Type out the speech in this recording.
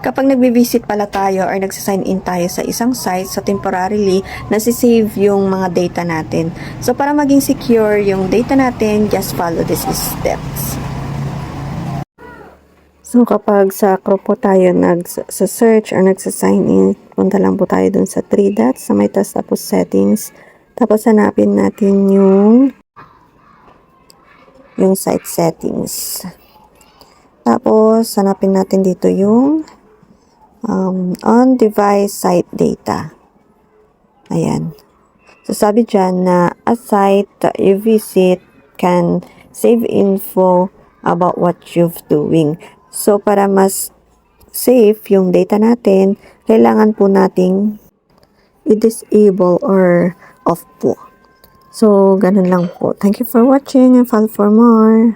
kapag nagbe-visit pala tayo or nagsa-sign in tayo sa isang site, so temporarily, nasi-save yung mga data natin. So, para maging secure yung data natin, just follow these steps. So, kapag sa Chrome po tayo nagsa-search or nagsa-sign in, punta lang po tayo dun sa 3 dots sa may taas, tapos settings. Tapos, hanapin natin yung site settings. Tapos, hanapin natin dito yung on-device site data. Ayan. So, sabi dyan na a site that you visit can save info about what you're doing. So, para mas safe yung data natin, kailangan po nating i-disable or off po. So, ganun lang po. Thank you for watching and follow for more.